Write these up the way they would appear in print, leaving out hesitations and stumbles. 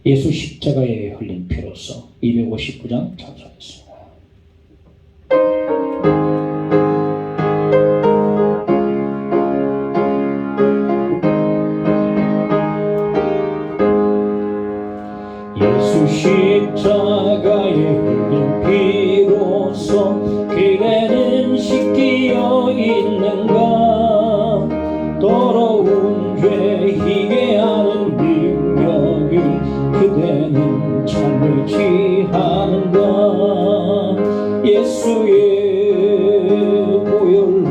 예수 십자가에 흘린 피로써 259장 찬송했습니다. 예수 십자가에 흘린 피로써 그대는 씻기어 있는가. 더러운 죄 희게 하는 능력을 그대는 참을 취하는가. 예수의 보혈로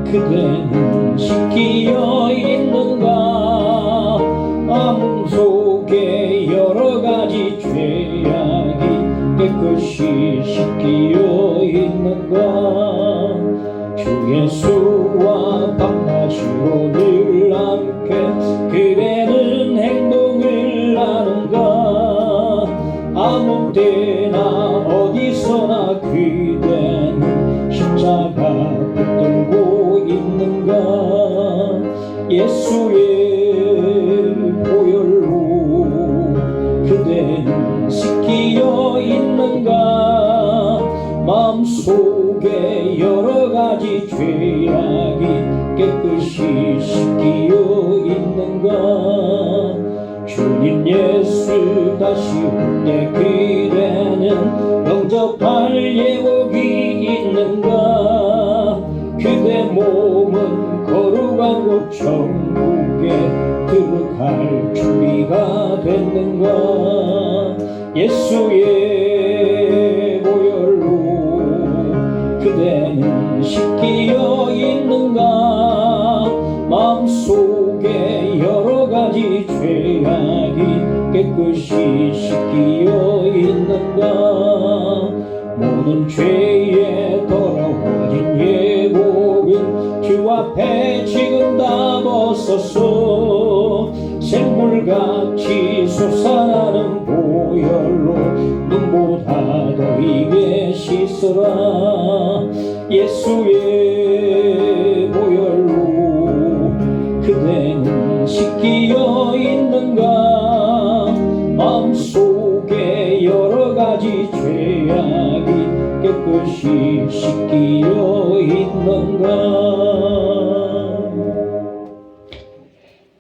그대는 씻기어 있는가. 암 속에 여러 가지 죄악이 깨끗이 씻기어 있는가. 주 예수와 밤낮으로 늘 함께 그대는 행동을 하는가. 아무 때나 어디서나 그대는 십자가 붙들고 있는가. 예수의 보혈로 그대는 씻기어 있는가. 마음속에 여러 가지 죄악이 깨끗이 씻기어 있는가. 주님 예수 다시 올 때 그대는 영접할 예복이 있는가. 그대 몸은 거룩한 곳 천국에 들어갈 준비가 됐는가. 예수의 보혈로 그대는 씻기어 있는가. 마음속에 여러 가지 죄악이 깨끗이 씻기어 있는가. 모든 죄에 더러워진 예복은 주 앞에 지금 다 벗었어. 샘물같이 솟아나는 보혈로 눈보다 더 이게 씻어라. 예수의 보혈로 그대는 씻기어 있는가. 마음속에 여러 가지 죄악이 깨끗이 씻기어 있는가.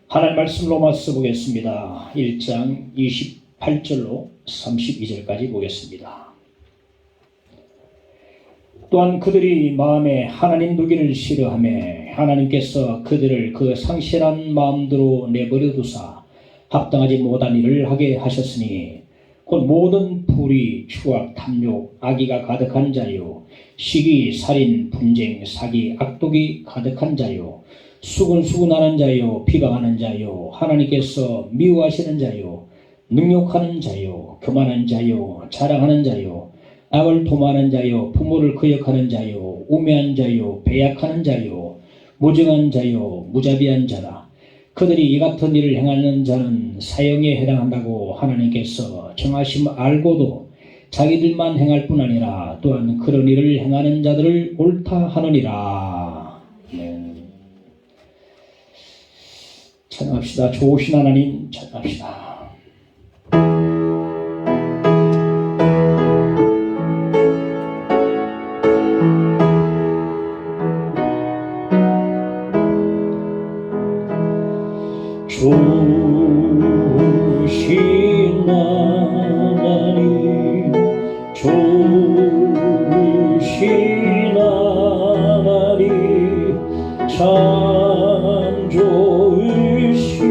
하나님 말씀 로마서 보겠습니다. 1장 28절로 32절까지 보겠습니다. 또한 그들이 마음에 하나님 두기를 싫어하며 하나님께서 그들을 그 상실한 마음대로 내버려 두사 합당하지 못한 일을 하게 하셨으니 곧 모든 불의, 추악, 탐욕, 악의가 가득한 자요, 시기, 살인, 분쟁, 사기, 악독이 가득한 자요, 수근수근하는 자요, 비방하는 자요, 하나님께서 미워하시는 자요, 능욕하는 자요, 교만한 자요, 자랑하는 자요, 악을 도모하는 자요, 부모를 거역하는 자요, 우매한 자요, 배약하는 자요, 무정한 자요, 무자비한 자라. 그들이 이 같은 일을 행하는 자는 사형에 해당한다고 하나님께서 정하심 알고도 자기들만 행할 뿐 아니라 또한 그런 일을 행하는 자들을 옳다 하느니라. 찬양합시다. 좋으신 하나님 찬양합시다. 좋으신 하나님, 좋으신 하나님, 참 좋으신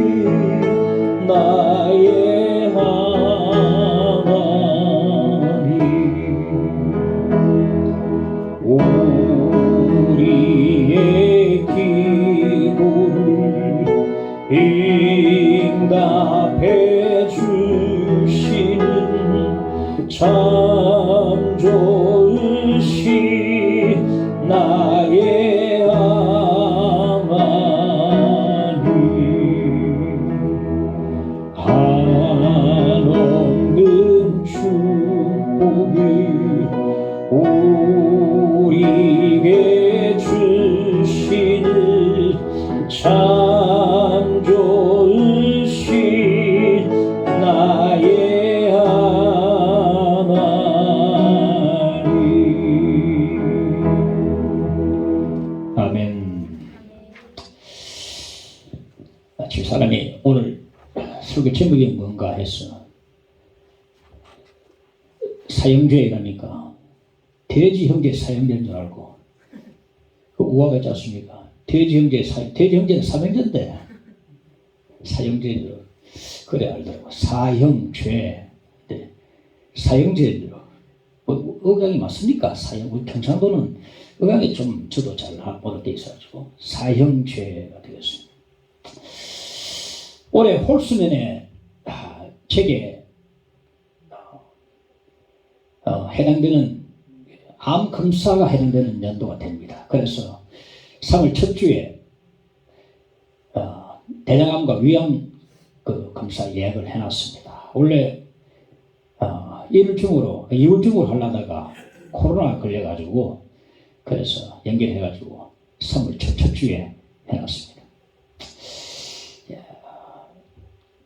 나의 하나님. 우리의 기도를 설교 제목이 뭔가 했어. 사형죄라니까. 돼지 형제 사형제인 줄 알고. 그 우화가 있지 않습니까? 돼지 형제는 사형제인데 사형제로 그래 알더라고. 사형죄. 네. 사형제로. 뭐, 억양이 맞습니까? 사형. 우리 경상도는 억양이 좀 저도 잘 못할 때 있어가지고 사형죄가 되겠습니다. 올해 홀수면에 책에 해당되는 암 검사가 해당되는 연도가 됩니다. 그래서 3월 첫 주에 대장암과 위암 그 검사 예약을 해놨습니다. 원래 2월 중으로 하려다가 코로나 걸려가지고 그래서 연결해가지고 3월 첫 주에 해놨습니다.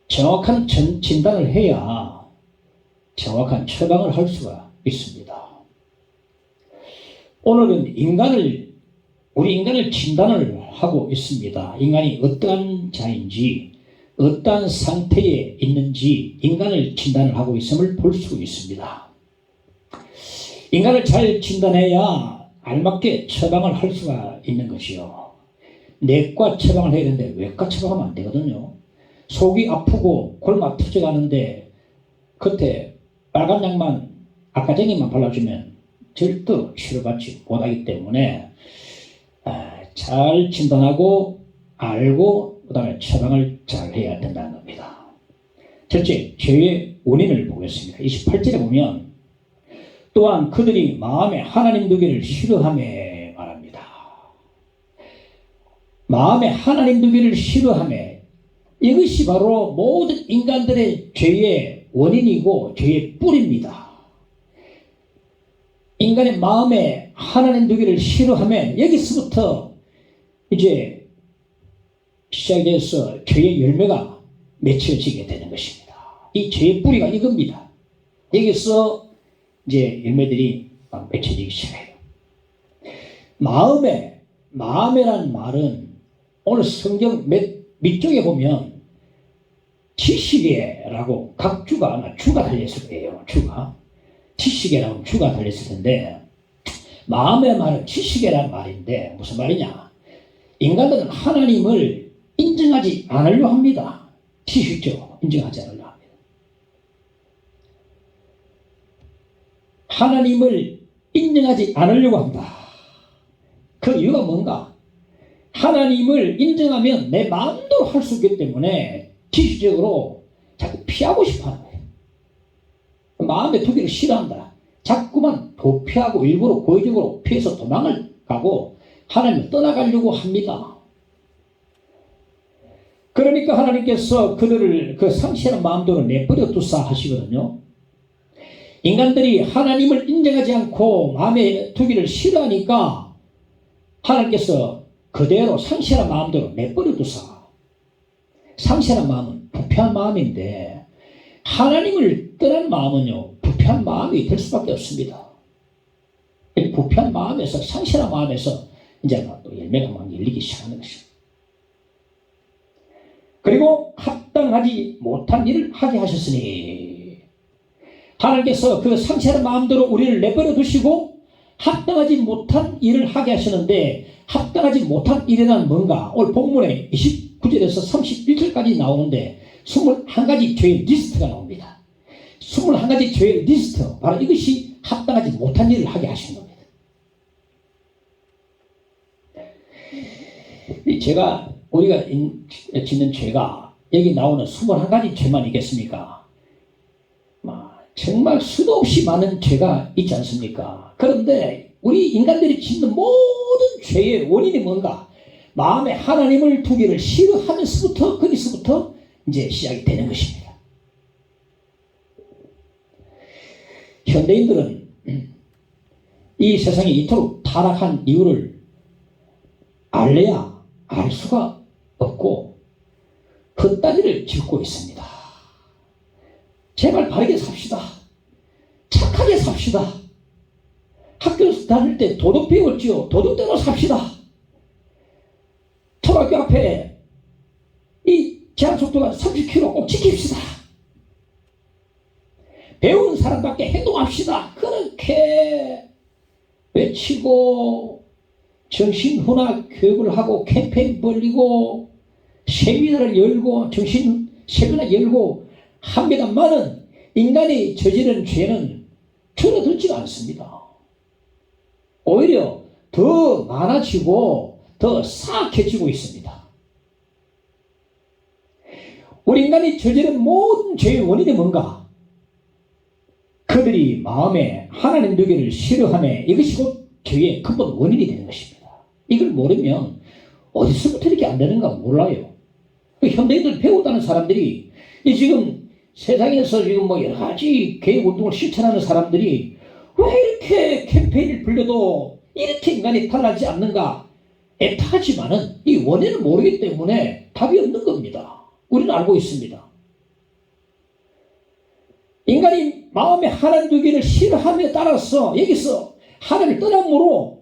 정확한 진단을 해야 정확한 처방을 할 수가 있습니다. 오늘은 우리 인간을 진단을 하고 있습니다. 인간이 어떠한 자인지, 어떠한 상태에 있는지 인간을 진단을 하고 있음을 볼 수 있습니다. 인간을 잘 진단해야 알맞게 처방을 할 수가 있는 것이요. 내과 처방을 해야 되는데 외과 처방하면 안 되거든요. 속이 아프고 골마 터져가는데 겉에 빨간 약만 아까쟁이만 발라주면 절대 치료받지 못하기 때문에 잘 진단하고 알고 그 다음에 처방을 잘 해야 된다는 겁니다. 첫째, 죄의 원인을 보겠습니다. 28절에 보면 또한 그들이 마음에 하나님 두기를 싫어하며 말합니다. 마음에 하나님 두기를 싫어하며 이것이 바로 모든 인간들의 죄의 원인이고 죄의 뿌리입니다. 인간의 마음에 하나님 두기를 싫어하면 여기서부터 이제 시작돼서 죄의 열매가 맺혀지게 되는 것입니다. 이 죄의 뿌리가 이겁니다. 여기서 이제 열매들이 맺혀지기 시작해요. 마음에란 말은 오늘 성경 밑쪽에 보면 지식에라고 각 주가 달렸을 거예요. 지식에라고 주가 달렸을 텐데 마음의 말은 지식에라는 말인데 무슨 말이냐? 인간들은 하나님을 인정하지 않으려 합니다. 지식적으로 인정하지 않으려 합니다. 하나님을 인정하지 않으려고 합니다. 그 이유가 뭔가? 하나님을 인정하면 내 마음대로 할 수 있기 때문에 지식적으로 자꾸 피하고 싶어 하는 거예요. 마음에 두기를 싫어한다. 자꾸만 도피하고 일부러 고의적으로 피해서 도망을 가고 하나님을 떠나가려고 합니다. 그러니까 하나님께서 그들을 그 상실한 마음대로 내버려 두사 하시거든요. 인간들이 하나님을 인정하지 않고 마음에 두기를 싫어하니까 하나님께서 그대로 상실한 마음대로 내버려 두사. 상실한 마음은 부패한 마음인데 하나님을 떠난 마음은요 부패한 마음이 될 수밖에 없습니다. 부패한 마음에서 상실한 마음에서 이제 또 열매가 막 열리기 시작하는 것입니다. 그리고 합당하지 못한 일을 하게 하셨으니 하나님께서 그 상실한 마음대로 우리를 내버려 두시고 합당하지 못한 일을 하게 하시는데 합당하지 못한 일이란 뭔가? 오늘 본문에 29절에서 31절까지 나오는데 21가지 죄의 리스트가 나옵니다. 21가지 죄의 리스트, 바로 이것이 합당하지 못한 일을 하게 하신 겁니다. 우리가 짓는 죄가 여기 나오는 21가지 죄만 있겠습니까? 정말 수도 없이 많은 죄가 있지 않습니까? 그런데 우리 인간들이 짓는 모든 죄의 원인이 뭔가? 마음에 하나님을 두기를 싫어하면서부터 거기서부터 이제 시작이 되는 것입니다. 현대인들은 이 세상이 이토록 타락한 이유를 알래야 알 수가 없고 헛다리를 짚고 있습니다. 제발 바르게 삽시다. 착하게 삽시다. 학교 다닐 때 도덕 배웠지요. 도덕대로 삽시다. 초등학교 앞에 이 제한속도가 30km 꼭 지킵시다. 배운 사람답게 행동합시다. 그렇게 외치고 정신훈화 교육을 하고 캠페인 벌리고 세미나를 열고 정신 세미나 열고 합니다만은 인간이 저지른 죄는 줄어들지가 않습니다. 오히려 더 많아지고 더 사악해지고 있습니다. 우리 인간이 저지른 모든 죄의 원인이 뭔가? 그들이 마음에 하나님 누기를 싫어하며 이것이 곧 죄의 근본 원인이 되는 것입니다. 이걸 모르면 어디서부터 이렇게 안 되는가 몰라요. 현대인들 배우다는 사람들이 지금 세상에서 지금 뭐 여러 가지 개혁운동을 실천하는 사람들이 왜 이렇게 캠페인을 불려도 이렇게 인간이 달라지지 않는가 애타하지만은 이 원인을 모르기 때문에 답이 없는 겁니다. 우리는 알고 있습니다. 인간이 마음에 하나님 두기를 싫어함에 따라서 여기서 하나님을 떠남으로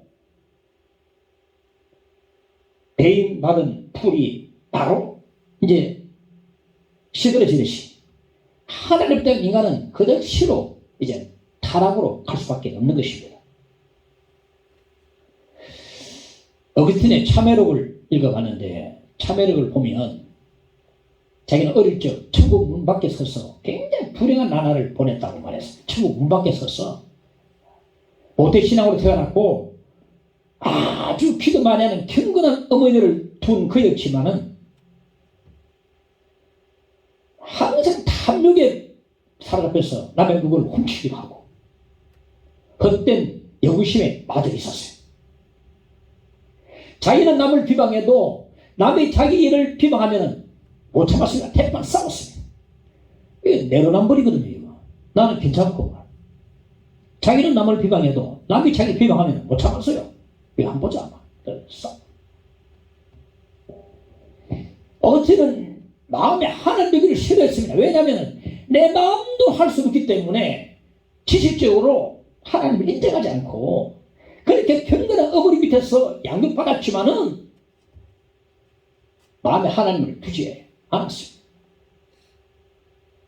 배임받은 풀이 바로 이제 시들어지듯이 하나님 때문에 인간은 그대로 이제 타락으로 갈 수밖에 없는 것입니다. 어거스틴의 참회록을 읽어봤는데 참회록을 보면 자기는 어릴 적 천국 문 밖에 서서 굉장히 불행한 나날을 보냈다고 말했어요. 천국 문 밖에 서서 모태신앙으로 태어났고 아주 기도 많이 하는 경건한 어머니를 둔 그였지만은 항상 탐욕에 사로잡혀서 남의 물건을 훔치기도 하고 헛된 영구심에 빠져 있었어요. 자기는 남을 비방해도 남이 자기 일을 비방하면 못 참았습니다. 대판 싸웠습니다. 이게 내로남불이거든요. 이거. 나는 괜찮고 자기는 남을 비방해도 남이 자기 비방하면 못 참았어요. 왜 안 보자? 어제는 마음에 하나님 되기를 싫어했습니다. 왜냐하면 내 마음도 할 수 없기 때문에 지식적으로 하나님을 인정하지 않고 그렇게 경건한 어머니 밑에서 양육받았지만은 마음에 하나님을 두지 않았습니다.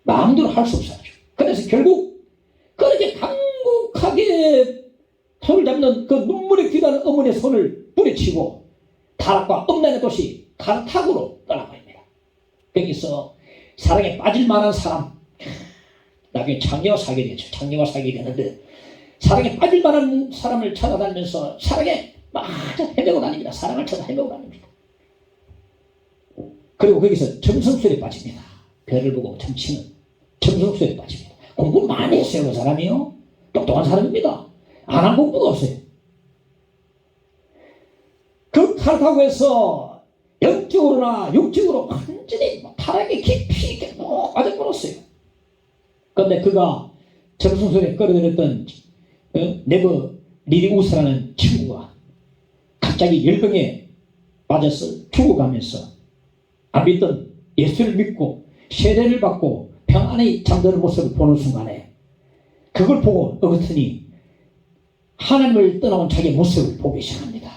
마음대로 할 수 없어가지고. 그래서 결국 그렇게 강국하게 손을 잡는 그 눈물에 기다는 어머니의 손을 뿌리치고 타락과 엄난의 도시 카르타고로 떠나버립니다. 거기서 사랑에 빠질 만한 사람, 나중에 장녀와 사귀게 되죠. 장녀와 사귀게 되는데 사랑에 빠질 만한 사람을 찾아다니면서 사랑에 막 헤매고 다닙니다. 사랑을 찾아 헤매고 다닙니다. 그리고 거기서 점성술에 빠집니다. 별을 보고 점치는 점성술에 빠집니다. 공부 많이 했어요. 그 사람이요. 똑똑한 사람입니다. 안 한 공부가 없어요. 그 카르타고에서 영적으로나 육적으로 완전히 타락에 깊이 있게 빠져버렸어요. 그런데 그가 점성술에 끌어들였던 네버 리디우스라는 친구가 갑자기 열병에 빠져서 죽어가면서 안 믿던 예수를 믿고 세례를 받고 평안히 잠드는 모습을 보는 순간에 그걸 보고 어거스틴이 하나님을 떠나온 자기의 모습을 보기 시작합니다.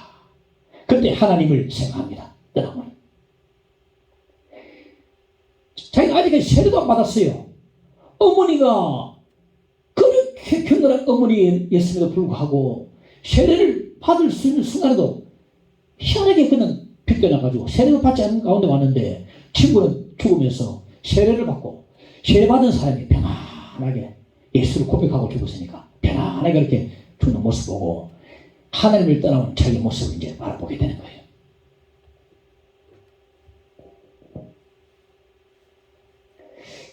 그때 하나님을 생각합니다. 떠나면 자기가 아직까지 세례도 안 받았어요. 어머니가 그렇게 경건한 어머니였음에도 불구하고 세례를 받을 수 있는 순간에도 희한하게 그는 비껴나가지고 세례를 받지 않은 가운데 왔는데 친구는 죽으면서 세례를 받고 세례받은 사람이 편안하게 예수를 고백하고 죽었으니까 편안하게 그렇게 죽는 모습 보고 하나님을 떠나온 자기 모습을 이제 바라보게 되는 거예요.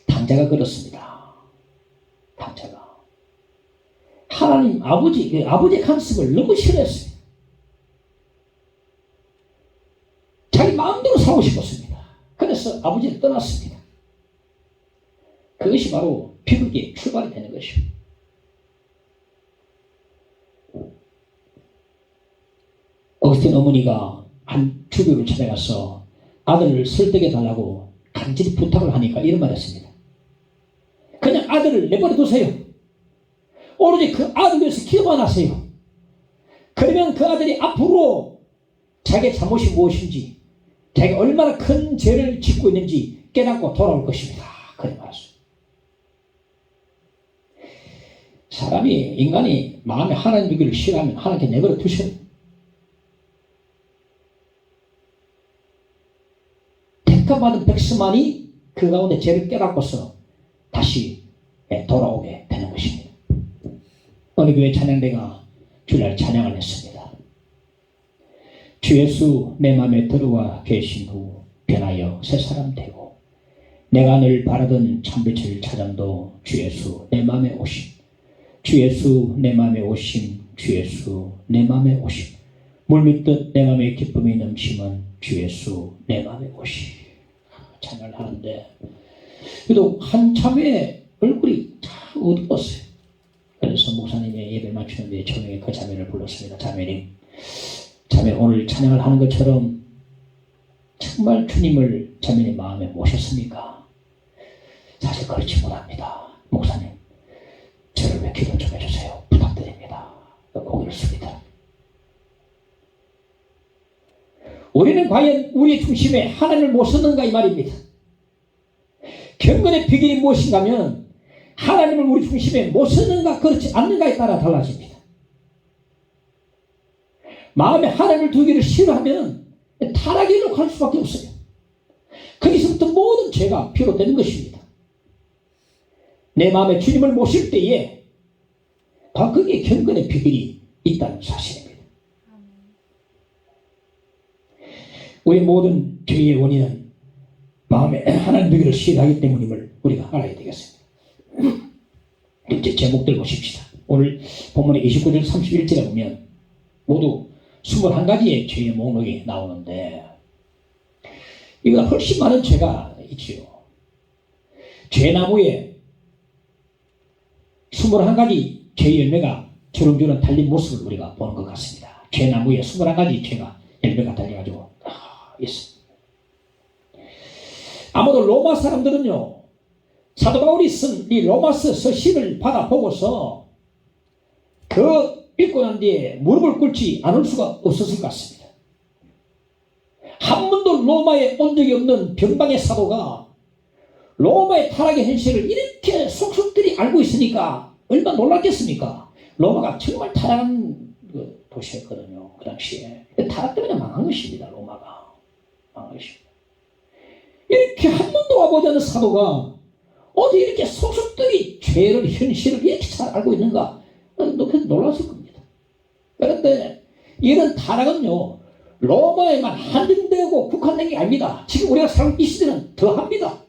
당자가 그렇습니다. 당자가 하나님 아버지의 간섭을 너무 싫어했어요. 자기 마음대로 살고 싶었습니다. 그래서 아버지를 떠났습니다. 그것이 바로 비극의 출발이 되는 것이죠. 어거스틴 어머니가 한 주교를 찾아가서 아들을 설득해 달라고 간절히 부탁을 하니까 이런 말 했습니다. 그냥 아들을 내버려 두세요. 오로지 그 아들 위해서 기도만 하세요. 그러면 그 아들이 앞으로 자기의 잘못이 무엇인지 자기가 얼마나 큰 죄를 짓고 있는지 깨닫고 돌아올 것입니다. 그래 말했어요. 인간이 마음에 하나님 두기를 싫어하면 하나님께 내버려 두셔요. 택함받은 백성만이 그 가운데 죄를 깨닫고서 다시 돌아오게 되는 것입니다. 어느 교회 찬양대가 주일날 찬양을 했습니다. 주 예수 내 마음에 들어와 계신 후 변하여 새 사람 되고 내가 늘 바라던 참빛을 찾아도 주 예수 내 마음에 오심, 주 예수 내 마음에 오심, 주 예수 내 마음에 오심, 물밀듯 내 마음에 기쁨이 넘치면 주 예수 내 마음에 오심. 찬양을 하는데 그래도 한참에 얼굴이 참 어두웠어요. 그래서 목사님의 예배 맞추는데 저녁에 그 자매를 불렀습니다. 자매님, 자매 오늘 찬양을 하는 것처럼 정말 주님을 자매님 마음에 모셨습니까? 사실 그렇지 못합니다. 목사님, 저를 왜 기도 좀 해주세요. 부탁드립니다. 고개를 숙이더라. 우리는 과연 우리의 중심에 하나님을 못 쓰는가 이 말입니다. 경건의 비결이 무엇인가 하면 하나님을 우리 중심에 못 쓰는가 그렇지 않는가에 따라 달라집니다. 마음에 하나님을 두기를 싫어하면 타락일로 갈 수밖에 없어요. 거기서부터 모든 죄가 비롯되는 것입니다. 내 마음에 주님을 모실 때에 바로 거기에 경건의 비결이 있다는 사실입니다. 우리 모든 죄의 원인은 마음에 하나님 두기를 싫어하기 때문임을 우리가 알아야 되겠습니다. 이제 제목들 보십시다. 오늘 본문의 29절 31절에 보면 모두 21가지의 죄의 목록이 나오는데 이보다 훨씬 많은 죄가 있지요. 죄나무에 21가지 죄의 열매가 주렁주렁 달린 모습을 우리가 보는 것 같습니다. 죄나무에 21가지 죄가 열매가 달려가지고 있습니다. 아무도 로마 사람들은요, 사도 바울이 쓴 이 로마서 서신을 받아보고서 그 읽고 난 뒤에 무릎을 꿇지 않을 수가 없었을 것 같습니다. 한 번도 로마에 온 적이 없는 변방의 사도가 로마의 타락의 현실을 이렇게 속속들이 알고 있으니까 얼마나 놀랐겠습니까? 로마가 정말 타락한 도시였거든요. 그 당시에. 타락 때문에 망한 것입니다. 로마가. 망한 것입니다. 이렇게 한 번도 와보지 않은 사도가 어디 이렇게 속속들이 죄를, 현실을 이렇게 잘 알고 있는가? 놀랐을 겁니다. 그런데 이런 타락은요, 로마에만 한정되고 국한된 게 아닙니다. 지금 우리가 살고 이 시대는 더 합니다.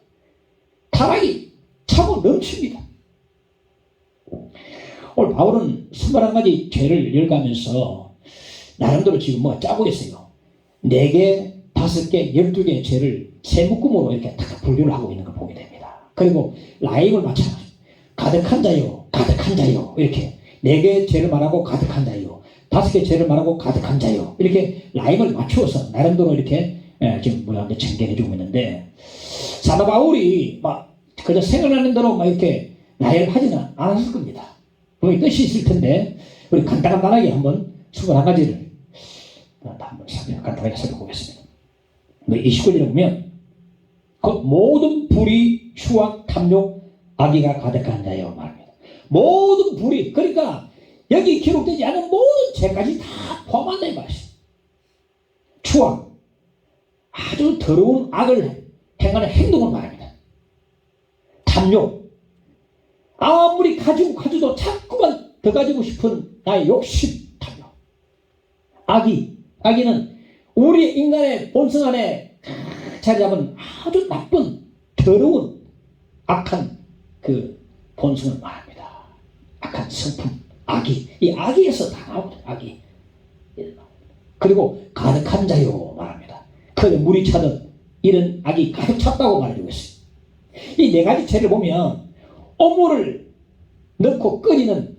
타락이 차고 넘칩니다. 오늘 바울은 21가지 죄를 열거하면서 나름대로 지금 뭐 짜고 있어요. 4개, 5개, 12개의 죄를 세 묶음으로 이렇게 딱 분류를 하고 있는 걸 보게 됩니다. 그리고 라임을 맞춰요. 가득한 자요, 가득한 자요. 이렇게 4개의 죄를 말하고 가득한 자요, 5개의 죄를 말하고 가득한 자요. 이렇게 라임을 맞추어서 나름대로 이렇게 지금 뭐라는데 전개해주고 있는데 사도 바울이 막 그저 생각나는 대로 막 이렇게 나열하지는 않았을 겁니다. 분명히 뜻이 있을 텐데 우리 간단하게 한번 21가지를 한번 간단하게 살펴보겠습니다. 29절에 보면 그 모든 불의, 추악, 탐욕, 악의가 가득한 자여 말합니다. 모든 불의, 그러니까 여기 기록되지 않은 모든 죄까지 다 포함한다 이 말이에요. 추악, 아주 더러운 악을 행하는 행동을 말합니다. 탐욕, 아무리 가져도 자꾸만 더 가지고 싶은 나의 욕심, 탐욕. 악의는 우리 인간의 본성 안에 자리 잡은 아주 나쁜, 더러운, 악한 그 본성을 말합니다. 악한 성품, 악의. 이 악의에서 다 나오거든요. 악의. 그리고 가득한 자요 말합니다. 그에 물이 차듯 이런 악이 가득 찼다고 말해주고 있어요. 이 4가지 죄를 보면 오물을 넣고 끓이는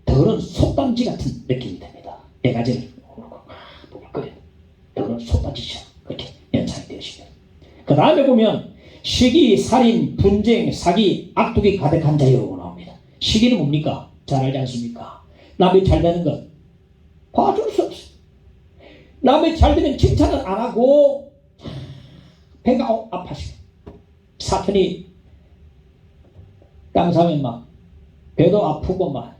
더러운 솥단지 같은 느낌이 됩니다. 4가지를 끓여 더러운 솥단지처럼 그렇게 연상이 되어집니다. 그 다음에 보면 시기, 살인, 분쟁, 사기, 악독이 가득한 자요 나옵니다. 시기는 뭡니까? 잘 알지 않습니까? 남이 잘 되는 것 봐줄 수 없어요. 남이 잘 되면 칭찬은 안 하고 배가 아파지고 사촌이 땅 사면 막 배도 아프고 막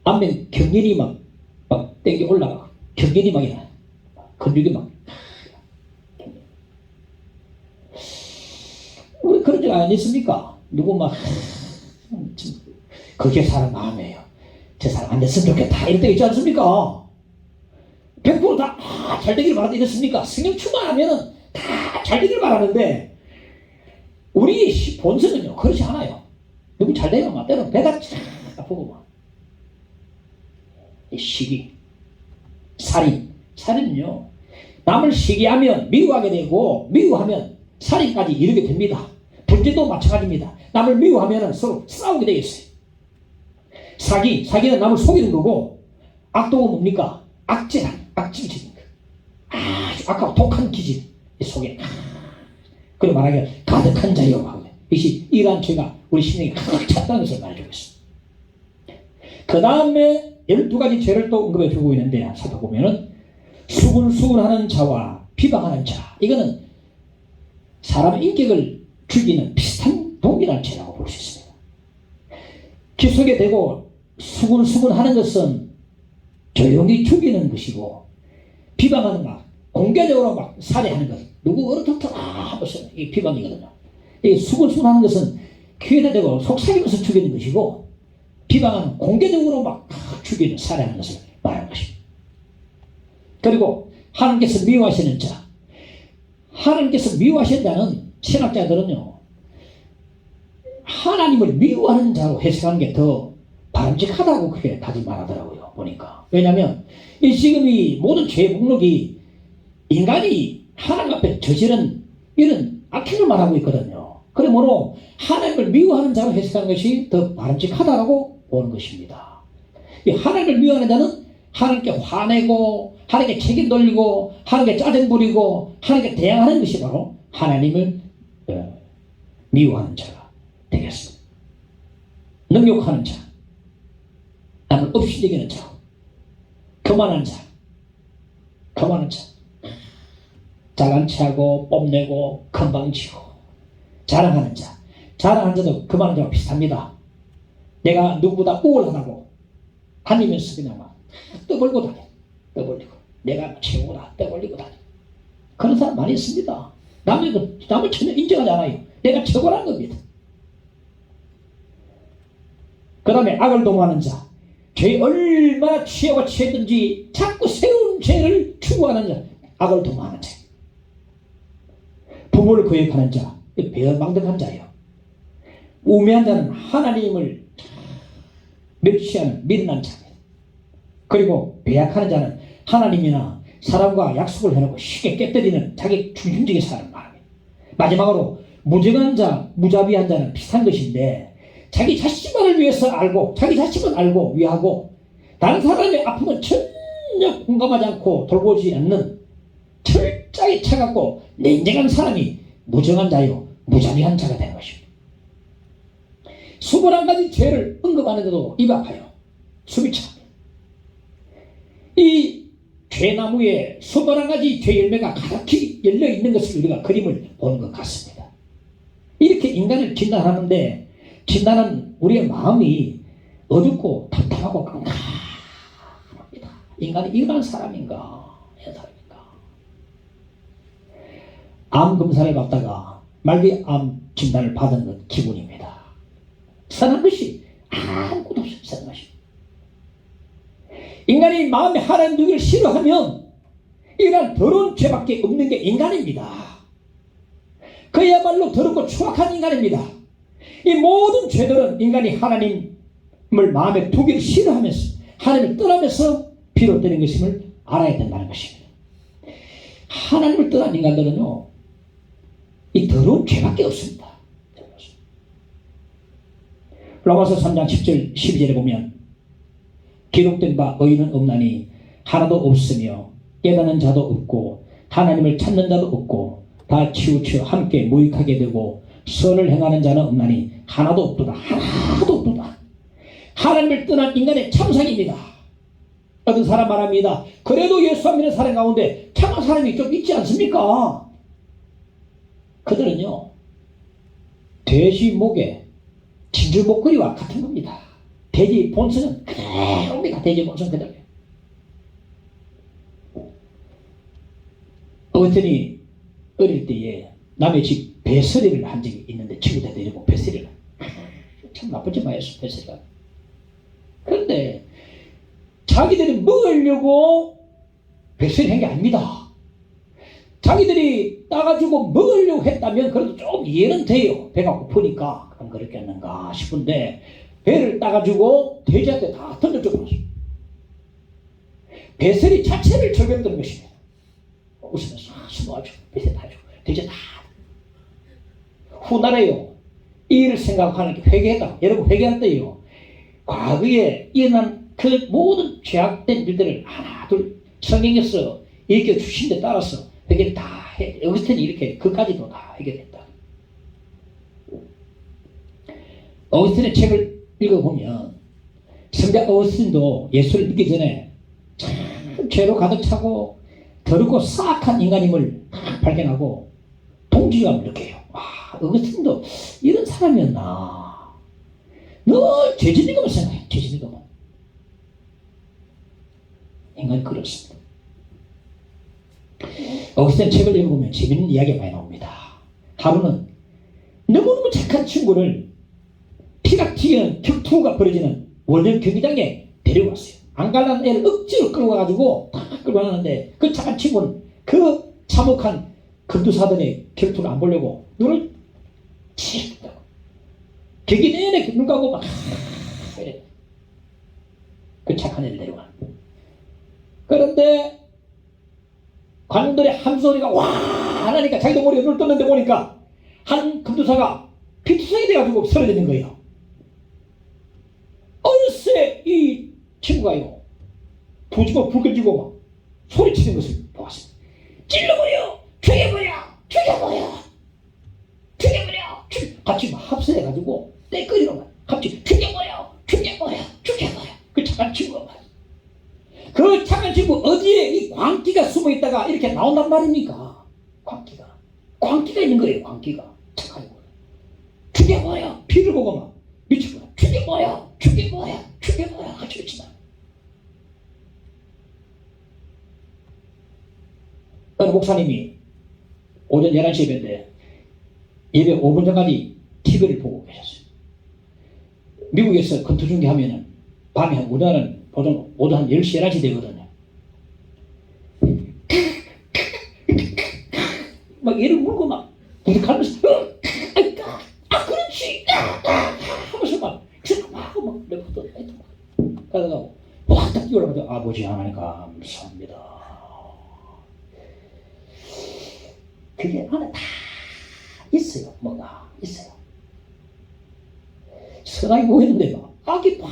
안면 경련이 막 땡겨 올라가. 경련이 막 일어나. 근육이 막. 우리 그런 적 아니습니까? 누구 막 그게 사람 마음이에요. 저 사람 안 됐으면 좋겠다 이럴 때 있지 않습니까? 100% 다 잘 되기를 바란다 이랬습니까? 성령 충만하면은 다 잘 되기를 바라는데 우리 본성은요 그렇지 않아요. 너무 잘 되면 막 때로는 배가 쫙 아프고 막 시기, 살인은요 남을 시기하면 미워하게 되고 미워하면 살인까지 이르게 됩니다. 범죄도 마찬가지입니다. 남을 미워하면 서로 싸우게 되겠어요. 사기는 남을 속이는 거고 악도가 뭡니까? 악질입니다. 아주 악하고 독한 기질 속에 그리고 말하기를 가득한 자요 하고 이것이 이러한 죄가 우리 심령에 가득 찼다는 것을 말해주고 있습니다. 그 다음에 12가지 죄를 또 언급해 주고 있는데 살펴보면은 수군수군하는 자와 비방하는 자 이거는 사람의 인격을 죽이는 비슷한 동일한 죄라고 볼 수 있습니다. 기속에 대고 수군수군하는 것은 조용히 죽이는 것이고 비방하는 것 공개적으로 막 살해하는 것 누구 어떻다 하면서 이 비방이거든요. 이 수군수군하는 것은 귀에다 대고 속삭이면서 죽이는 것이고 비방하는 공개적으로 막 죽이는 살해하는 것을 말하는 것입니다. 그리고 하나님께서 미워하시는 자 하나님께서 미워하시는 자는 신학자들은요 하나님을 미워하는 자로 해석하는 게 더 바람직하다고 그렇게 다들 말하더라고요. 보니까 왜냐하면 지금 이 모든 죄의 목록이 인간이 하나님 앞에 저지른 이런 악행을 말하고 있거든요. 그러므로 하나님을 미워하는 자로 해석하는 것이 더 바람직하다고 보는 것입니다. 이 하나님을 미워하는 자는 하나님께 화내고 하나님께 책임 돌리고 하나님께 짜증 부리고 하나님께 대항하는 것이 바로 하나님을 미워하는 자가 되겠습니다. 능욕하는 자, 남을 없이 여기는 자, 교만한 자, 잘난 체하고 뽐내고 건방지고 자랑하는 자, 자랑하는 자도 교만한 자와 비슷합니다. 내가 누구보다 우월하다고 다니면서 그냥 막 떠벌고 다녀. 떠벌리고 내가 최고다 떠벌리고 다녀. 그런 사람 많이 있습니다. 남을 전혀 인정하지 않아요. 내가 최고라는 겁니다. 그 다음에 악을 도모하는 자, 죄 얼마나 취하고 취했든지 자꾸 새로운 죄를 추구하는 자, 악을 도모하는 자, 부모를 거역하는 자, 배은망덕한 자예요. 우매한 자는 하나님을 멸시하는 미련한 자입니다. 그리고 배약하는 자는 하나님이나 사람과 약속을 해놓고 쉽게 깨뜨리는 자기 중심적인 사람을 말합니다. 마지막으로 무정한 자, 무자비한 자는 비슷한 것인데 자기 자신만을 위해서 알고 자기 자신만 알고 위하고 다른 사람의 아픔은 전혀 공감하지 않고 돌보지 않는 철저히 차갑고 냉정한 사람이 무정한 자요 무자비한 자가 되는 것입니다. 21가지 죄를 언급하는데도 입 아파요. 숨이 찹니다. 이 죄나무에 21가지 죄 열매가 가득히 열려있는 것을 우리가 그림을 보는 것 같습니다. 이렇게 인간을 진단하는데 진단은 우리의 마음이 어둡고 답답하고 깜깜합니다. 인간이 이런 사람인가 이런 사람인가. 암 검사를 받다가 말기암 진단을 받은 것 기분입니다. 선한 것이 아무것도 없어요. 선한 것이. 인간이 마음에 하나님 누구를 싫어하면 이런 더러운 죄밖에 없는 게 인간입니다. 그야말로 더럽고 추악한 인간입니다. 이 모든 죄들은 인간이 하나님을 마음에 두기를 싫어하면서 하나님을 떠나면서 비롯되는 것임을 알아야 된다는 것입니다. 하나님을 떠난 인간들은요 이 더러운 죄밖에 없습니다. 로마서 3장 10절 12절에 보면 기록된 바 의인은 없나니 하나도 없으며 깨닫는 자도 없고 하나님을 찾는 자도 없고 다 치우쳐 함께 무익하게 되고 선을 행하는 자는 없나니 하나도 없도다. 하나도 없도다. 하나님을 떠난 인간의 참상입니다. 어떤 사람 말합니다. 그래도 예수 안 믿는 사람 가운데 착한 사람이 좀 있지 않습니까? 그들은요 돼지 목에 진주 목걸이와 같은 겁니다. 돼지 본성은 그대로입니다. 돼지 본성 그대로. 어머니 어릴 때에 남의 집 배설이를 한 적이 있는데 친구들 데리고 배설이를 참 나쁜 짓 많이 했어. 배설이가. 그런데 자기들이 먹으려고 배설이 한 게 아닙니다. 자기들이 따가지고 먹으려고 했다면 그래도 좀 이해는 돼요. 배가 고프니까 그럼 그렇겠는가 싶은데 배를 따가지고 돼지한테 다 던져주고 났어요. 배설이 자체를 즐겼던 것입니다. 웃으면서 수고하죠. 배설 다 주고 돼지 다 후날에요. 이 일을 생각하는 게 회개했다. 여러분 회개했대요. 과거에 일어난 그 모든 죄악된 일들을 하나 둘 성경에서 읽혀 주신 데 따라서 회개를 다 해. 어거스틴이 이렇게 그까지도 다 해결했다. 어거스틴의 책을 읽어보면 성자 어거스틴도 예수를 믿기 전에 참 죄로 가득 차고 더럽고 사악한 인간임을 발견하고 동지감을 느껴요. 어거스틴도 이런 사람이었나. 늘 죄짓는 것만 생각해. 죄짓는 것만. 인간이 그렇습니다. 어거스틴 책을 읽어보면 재밌는 이야기가 많이 나옵니다. 하루는 너무너무 착한 친구를 피가 튀기는 격투가 벌어지는 원정 경기장에 데려갔어요. 안 갈라는 애를 억지로 끌고 가가지고 딱 끌고 가는데 그 착한 친구는 그 참혹한 금두사들의 격투를 안 보려고 눈을 치 떴다고. 경기 내내 눈 감고 막 이래. 그 착한 애를 데려가. 그런데 관중들의 함소리가 와 하니까 자기도 모르게 눈을 떴는데 보니까 한 금두사가 피투성이 돼가지고 쓰러지는 거예요. 어느새 이 친구가요 부지고 불 끄지고 막 소리치는 것을 보았습니다. 찔러버려! 죽여버려! 죽여버려! 죽여버려! 같이 막 합세해가지고 떼거리로 막 같이 죽여버려! 죽여버려! 죽여버려! 그 착한 친구가 말이야. 그 착한 친구 어디에 이 광기가 숨어있다가 이렇게 나온단 말입니까? 광기가 있는 거예요. 광기가 착한 거 죽여버려! 피를 보고 막 미치고 죽여버려! 죽여버려! 죽여버려! 같이 외치다. 어느 목사님이 오전 11시 예배인데 예배 5분 전까지 TV를 보고 계셨어요. 미국에서 건투중계 하면은 밤에 우리나라는 보통 오전 한 10시, 11시 되거든요. 막 얘를 물고 막 부득하면서 그렇지 하면서 막 내가 그러다가 확 뛰어올라가지고 아버지 하나님 감사합니다. 그게 안에 다 있어요. 뭐가 있어요. 선악이 보이는데 막 악이 막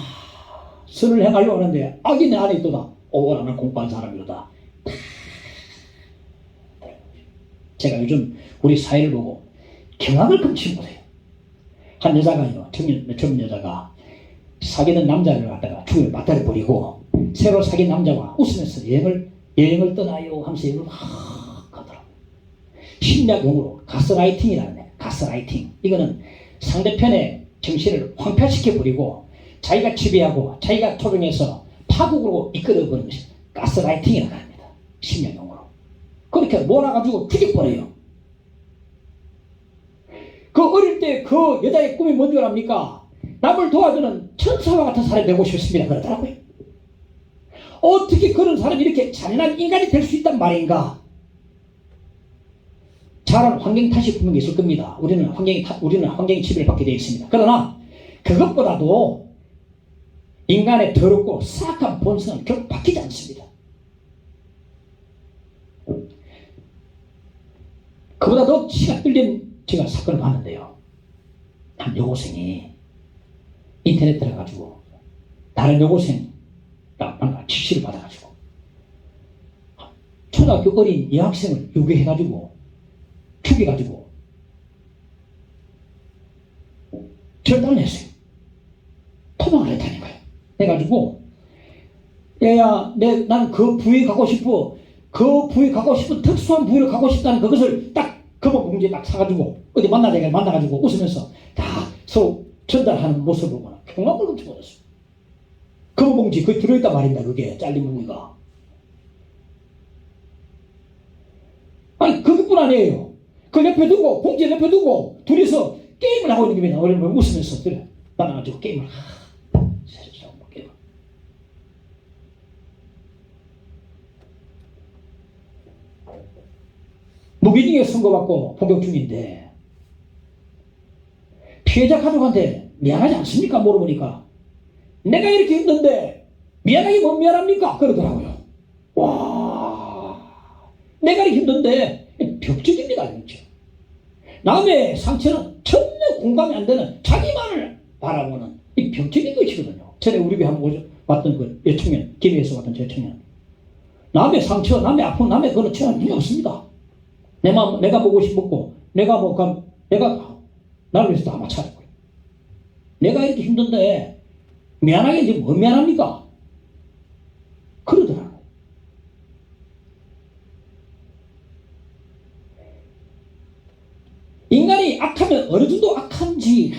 선을 행하려고 하는데 악이 내 안에 있더라. 나는 공부한 사람이로다. 제가 요즘 우리 사회를 보고 경악을 금치 못해요. 한 여자가요, 젊은 여자가 사귀는 남자를 갖다가 죽을 맞다를 버리고 새로 사귄 남자와 웃으면서 여행을 떠나요 하면서 여행을 막 가더라고요. 심리학용어로 가스라이팅이라는 거예요. 가스라이팅. 이거는 상대편의 정신을 황폐시켜 버리고 자기가 지배하고 자기가 조종해서 파국으로 이끌어버리는 것이 가스라이팅이라고 합니다. 심리학용어로. 그렇게 몰아가지고 죽여버려요. 그 어릴 때 그 여자의 꿈이 뭔 줄 압니까? 남을 도와주는 천사와 같은 사람이 되고 싶습니다. 그러더라고요. 어떻게 그런 사람이 이렇게 잔인한 인간이 될 수 있단 말인가? 자란 환경 탓이 분명히 있을 겁니다. 우리는 환경의 지배를 받게 되어 있습니다. 그러나 그것보다도 인간의 더럽고 사악한 본성은 결코 바뀌지 않습니다. 그보다 더 치가 뚫린 제가 사건을 봤는데요. 한 여고생이 인터넷 들어가지고 다른 여고생과 지시를 받아가지고 초등학교 어린 여학생을 유괴해가지고 죽여가지고 절단을 했어요. 토막을 했다니까요. 해가지고 야야 나는 그 부위 갖고 싶어. 그 부위 갖고 싶은 특수한 부위를 갖고 싶다는 그것을 딱 금옥 봉지에 딱 사가지고 어디 만나자가 만나가지고 웃으면서 다 서로 전달하는 모습을 보고는 경악을 넘쳐 버렸어요. 금봉지 거기 들어있단 말입니다. 그게 잘린 무늬가. 아니 그것뿐 아니에요. 그 옆에 두고 봉지 옆에 두고 둘이서 게임을 하고 있는 겁니다. 웃으면서 그래 만나가지고 게임을 게임을. 무기징역 선고받고 복역 중인데 피해자 가족한테 미안하지 않습니까? 물어보니까 내가 이렇게 힘든데 미안하게 못 미안합니까? 그러더라고요. 와, 내가 이렇게 힘든데 벽적입니다. 그렇죠? 남의 상처는 전혀 공감이 안 되는 자기만을 바라보는 이 벽적인 것이거든요. 전에 우리 집에 한번 봤던 그 여청년, 김해에서 봤던 저 청년. 남의 상처, 남의 아픔, 남의 그런 전혀 없습니다. 내가 보고 싶었고, 내가 나를 위해서 다 맞춰버려. 내가 이렇게 힘든데 미안하게 이제 뭐 미안합니까? 그러더라고. 인간이 악하면 어느 정도 악한지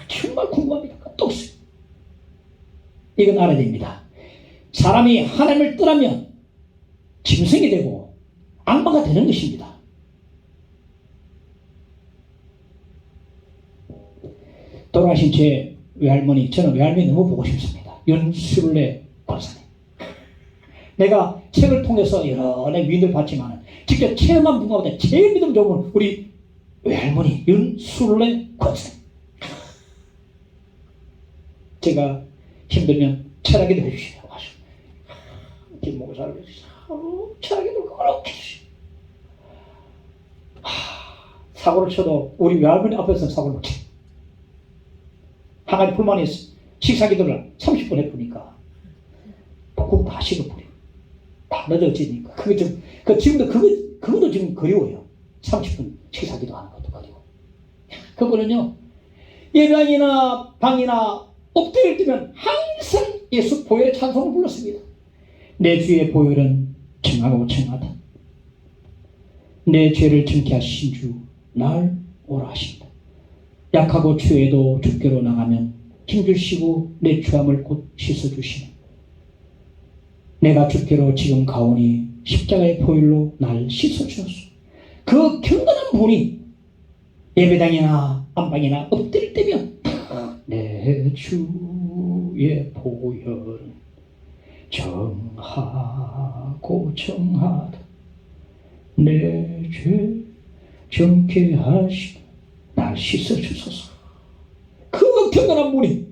정말 궁금합니다. 끝도 없어요. 이건 알아야 됩니다. 사람이 하나님을 떠나면 짐승이 되고 악마가 되는 것입니다. 돌아가신 제 외할머니, 저는 외할머니 너무 보고 싶습니다. 윤술래 권사님. 내가 책을 통해서 여러 위인들 봤지만 직접 체험한 분과 보다 제일 믿음 좋은 우리 외할머니 윤술래 권사님. 제가 힘들면 철학기도 해주시네요. 김목사를 철학기도 그렇게 해주시네요. 사고를 쳐도 우리 외할머니 앞에서 사고를 못 쳐요. 한 가지 불만이 있어. 식사기도를 30분 해보니까 국 다 식어버려. 다 늦어지니까. 그게 좀, 지금도 그것도 지금 그리워요. 30분 식사기도 하는 것도 그리워. 그거는요, 예배당이나 방이나 엎드릴 때면 항상 예수 보혈의 찬송을 불렀습니다. 내 주의 보혈은 청하고 청하다. 내 죄를 정케 하신 주, 날 오라 하신다. 약하고 추해도 주께로 나가면 힘주시고 내 추함을 곧 씻어주시네. 내가 주께로 지금 가오니 십자가의 보혈로 날 씻어주었소. 그 경건한 분이 예배당이나 안방이나 엎드릴 때면 내 주의 보혈은 정하고 정하다. 내 죄 정케 하시고 날 씻어주소서. 그 경건한 분이,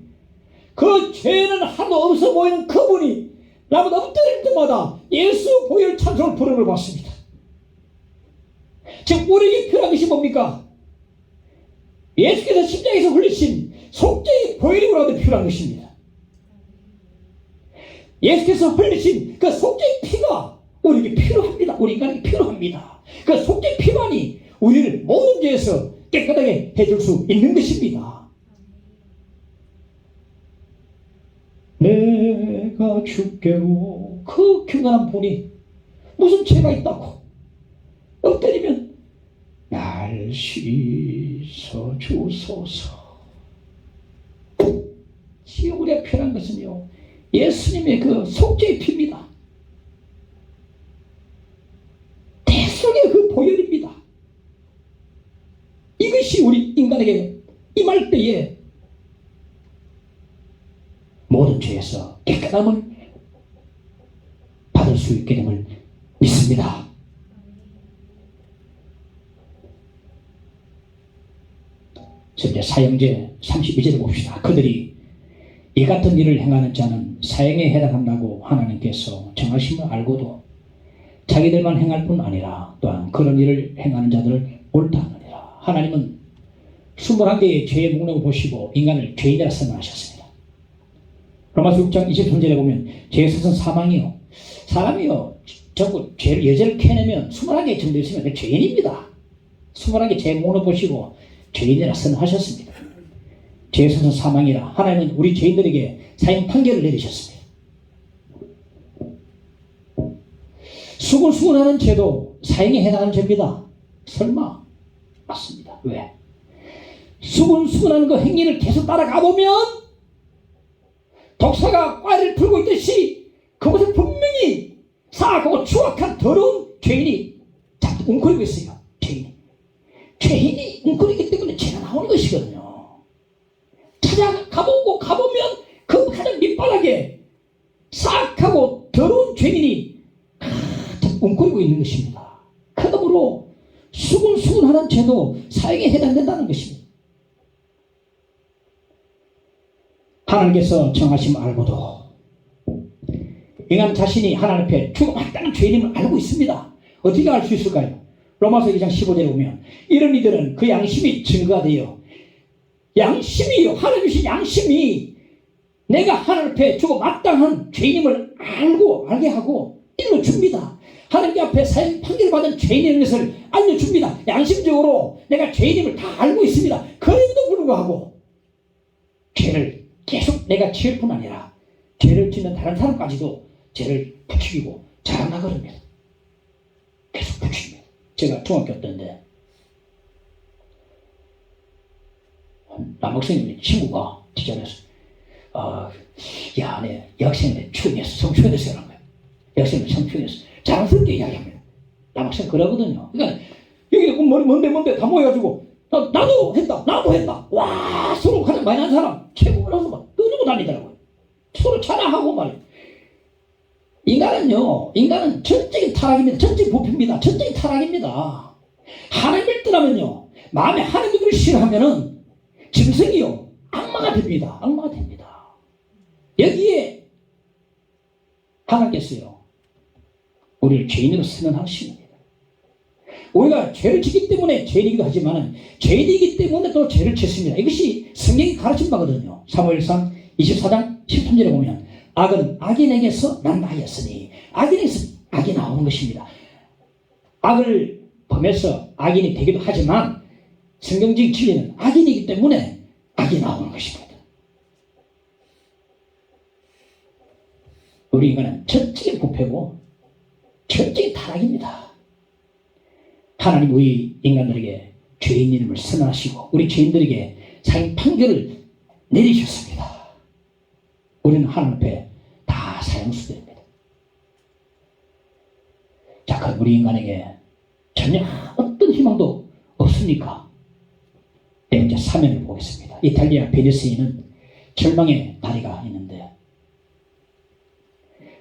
그 죄는 하나도 없어 보이는 그분이 나보다 엎드릴 때마다 예수 보혈 찬송을 부르는 걸 봤습니다. 지금 우리에게 필요한 것이 뭡니까? 예수께서 십자가에서 흘리신 속죄의 보혈이라도 필요한 것입니다. 예수께서 흘리신 그 속죄의 피가 우리에게 필요합니다. 우리 인간에게 필요합니다. 그 속죄의 피만이 우리를 모든 죄에서 깨끗하게 해줄 수 있는 것입니다. 내가 주께로, 그 경건한 분이 무슨 죄가 있다고 엎드리면 날 씻어주소서. 지금 우리가 필요한 것은요, 예수님의 그 속죄의 피입니다. 대속의 그 보혈입니다. 이것이 우리 인간에게 임할 때에 모든 죄에서 깨끗함을 받을 수 있게 됨을 믿습니다. 이제 사형제 32절을 봅시다. 그들이 이 같은 일을 행하는 자는 사형에 해당한다고 하나님께서 정하심을 알고도 자기들만 행할 뿐 아니라 또한 그런 일을 행하는 자들을 옳다 하느니라. 하나님은 21개의 죄의 목록을 보시고 인간을 죄인이라 선언하셨습니다. 로마서 6장 23절에 보면 죄의 것은 사망이요. 사람이요, 전부 여죄를 캐내면 21개 정도 있으면 죄인입니다. 21개 죄의 목록 보시고 죄인이라 선언하셨습니다. 죄의 것은 사망이라. 하나님은 우리 죄인들에게 사형 판결을 내리셨습니다. 수군수군하는 죄도 사형에 해당하는 죄입니다. 설마? 맞습니다. 왜? 수근수근한 그 행위를 계속 따라가 보면 독사가 꽈리를 풀고 있듯이 그곳에 분명히 사악하고 추악한 더러운 죄인이 자꾸 웅크리고 있어요. 죄인이 웅크리기 때문에 죄가 나오는 것이거든요. 찾아가보고 가보면 그 가장 밑바닥에 사악하고 더러운 죄인이 가득 웅크리고 있는 것입니다. 그러므로 수근수근하는 죄도 사형에 해당된다는 것입니다. 하나님께서 정하심 알고도 인간 자신이 하나님 앞에 죽어마땅한 죄인임을 알고 있습니다. 어떻게 알 수 있을까요? 로마서 2장 15절에 보면 이런 이들은 그 양심이 증거가 돼요. 양심이요. 하나님 주신 양심이 내가 하나님 앞에 죽어마땅한 죄인임을 알게 하고 일러줍니다. 하나님 앞에 사형 판결받은 죄인인 것을 알려줍니다. 양심적으로 내가 죄인임을 다 알고 있습니다. 그럼에도 불구하고 죄를 계속 내가 지을 뿐 아니라 죄를 짓는 다른 사람까지도 죄를 부추기고 자랑하고 그럽니다. 계속 부추깁니다. 제가 중학교 때인데 남학생님 친구가 디자인해서 야, 내 여학생을 추행했어. 성추행했어. 이런 거예요. 여학생을 성추행했어. 자랑스럽게 이야기합니다. 남학생 그러거든요. 그러니까 여기 뭔데 다 모여가지고 나도 했다. 와, 서로 가장 많이 한 사람 최고라서 막 떠들고 다니더라고요. 서로 찬양하고 말이에요. 인간은 전적인 타락입니다. 전적인 부패입니다. 전적인 타락입니다. 하나님을 떠나면요, 마음에 하나님을 싫어하면은 짐승이요, 악마가 됩니다. 여기에 하나님께서요, 우리를 죄인으로 선언하십니다. 우리가 죄를 짓기 때문에 죄인이기도 하지만 죄인이기 때문에 또 죄를 짓습니다. 이것이 성경이 가르친 바거든요. 사무엘상 24장 13절에 보면 악은 악인에게서 난다하였으니 악인에게서 악이 나오는 것입니다. 악을 범해서 악인이 되기도 하지만 성경적인 진리는 악인이기 때문에 악이 나오는 것입니다. 우리 인간은 전적인 부패고 전적인 타락입니다. 하나님 우리 인간들에게 죄인임을 선언하시고 우리 죄인들에게 사형 판결을 내리셨습니다. 우리는 하나님 앞에 다 사형수들입니다. 자, 그럼 우리 인간에게 전혀 어떤 희망도 없습니까? 네 번째 사면을 보겠습니다. 이탈리아 베니스에 있는 절망의 다리가 있는데